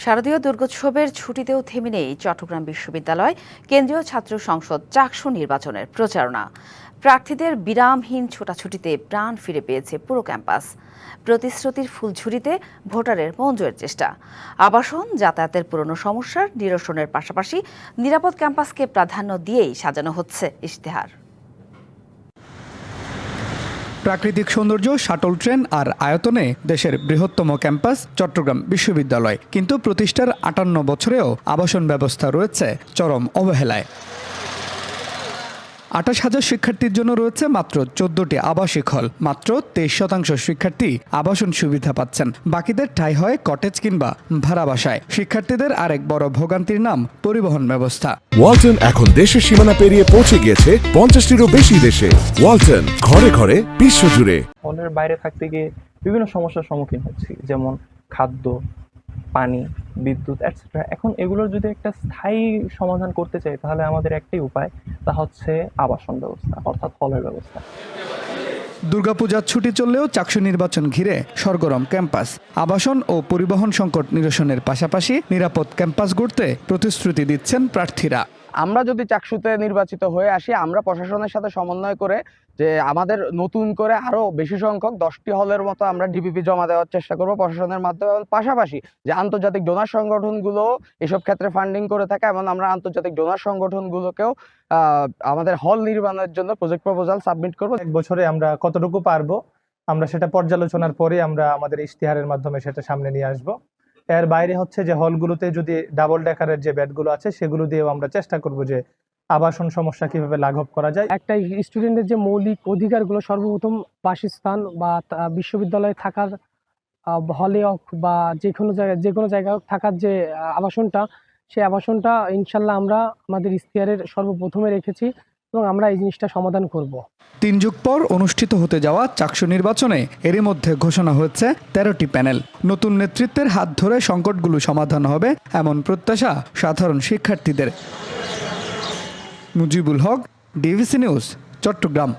শারদীয় দুর্গোৎসবের ছুটিতেও থেমে নেই চট্টগ্রাম বিশ্ববিদ্যালয় কেন্দ্রীয় ছাত্র সংসদ চাকসু নির্বাচনের প্রচারণা। প্রার্থীদের বিরামহীন ছোটাছুটিতে প্রাণ ফিরে পেয়েছে পুরো ক্যাম্পাস। প্রতিশ্রুতির ফুলঝুরিতে ভোটারের মন জয়ের চেষ্টা। আবাসন, যাতায়াতের পুরনো সমস্যার নিরসনের পাশাপাশি নিরাপদ ক্যাম্পাসকে প্রাধান্য দিয়েই সাজানো হচ্ছে ইশতেহার। প্রাকৃতিক সৌন্দর্য, শাটল ট্রেন আর আয়তনে দেশের বৃহত্তম ক্যাম্পাস চট্টগ্রাম বিশ্ববিদ্যালয়, কিন্তু প্রতিষ্ঠার ৫৮ বছরেও আবাসন ব্যবস্থা রয়েছে চরম অবহেলায়। ২৮,০০০ শিক্ষার্থীর জন্য রয়েছে মাত্র ১৪টি আবাসিক হল। মাত্র ২৩% শিক্ষার্থী আবাসন সুবিধা পাচ্ছেন, বাকিদের ঠাঁই হয় কটেজ কিংবা ভাড়া বাসায়। শিক্ষার্থীদের আরেক বড় ভোগান্তির নাম পরিবহন ব্যবস্থা। ওয়ালটন এখন দেশের সীমানা পেরিয়ে পৌঁছে গিয়েছে ৫০টিরও বেশি দেশে। ওয়ালটন, ঘরে ঘরে বিশ্বজুড়ে। হলের বাইরে থাকতে গিয়ে বিভিন্ন সমস্যার সম্মুখীন হচ্ছি, যেমন খাদ্য, পানি, বিদ্যুৎ এটসেট্রা। এখন এগুলোর যদি একটা স্থায়ী সমাধান করতে চাই, তাহলে আমাদের একটাই উপায়, তা হচ্ছে আবাসন ব্যবস্থা, অর্থাৎ হলের ব্যবস্থা। দুর্গাপূজার ছুটি চললেও চাকসু নির্বাচন ঘিরে সরগরম ক্যাম্পাস। আবাসন ও পরিবহন সংকট নিরসনের পাশাপাশি নিরাপদ ক্যাম্পাস গড়তে প্রতিশ্রুতি দিচ্ছেন প্রার্থীরা। আমরা যদি চাকসুতে নির্বাচিত হয়ে আসি, আমরা প্রশাসনের সাথে সমন্বয় করে যে আমাদের নতুন করে আরো বেশি সংখ্যক 10টি হলের মতো আমরা ডিপিপি জমা দেওয়ার চেষ্টা করব প্রশাসনের মাধ্যমে। পাশাপাশি যে আন্তর্জাতিক ডোনার সংগঠনগুলো এসব ক্ষেত্রে ফান্ডিং করে থাকে, এবং আমরা আন্তর্জাতিক ডোনার সংগঠনগুলোকেও আমাদের হল নির্মাণের জন্য প্রজেক্ট প্রপোজাল সাবমিট করব। এক বছরে আমরা কতটুকু পারবো, আমরা সেটা পর্যালোচনার পরে আমরা আমাদের ইশতেহারের মাধ্যমে সেটা সামনে নিয়ে আসব। এর বাইরে হচ্ছে যে হলগুলোতে যদি ডাবল ডেকারের যে বেডগুলো আছে, সেগুলো দিয়েও আমরা চেষ্টা করব যে আবাসন সমস্যা কিভাবে লাঘব করা যায়। একটা স্টুডেন্টের যে মৌলিক অধিকারগুলো, সর্বপ্রথম বাসস্থান বা বিশ্ববিদ্যালয়ে থাকার হলে হোক বা যে কোনো জায়গায় থাকার যে আবাসনটা, সেই আবাসনটা ইনশাল্লাহ আমরা আমাদের ইশতেহারের সর্বপ্রথমে রেখেছি এবং আমরা এই জিনিসটা সমাধান করব। ৩ যুগ পর অনুষ্ঠিত হতে যাওয়া চাকসু নির্বাচনে এরই মধ্যে ঘোষণা হয়েছে 13টি প্যানেল। নতুন নেতৃত্বের হাত ধরে সংকটগুলো সমাধান হবে এমন প্রত্যাশা সাধারণ শিক্ষার্থীদের। Mujibul Haque, DVC news, Chittagong.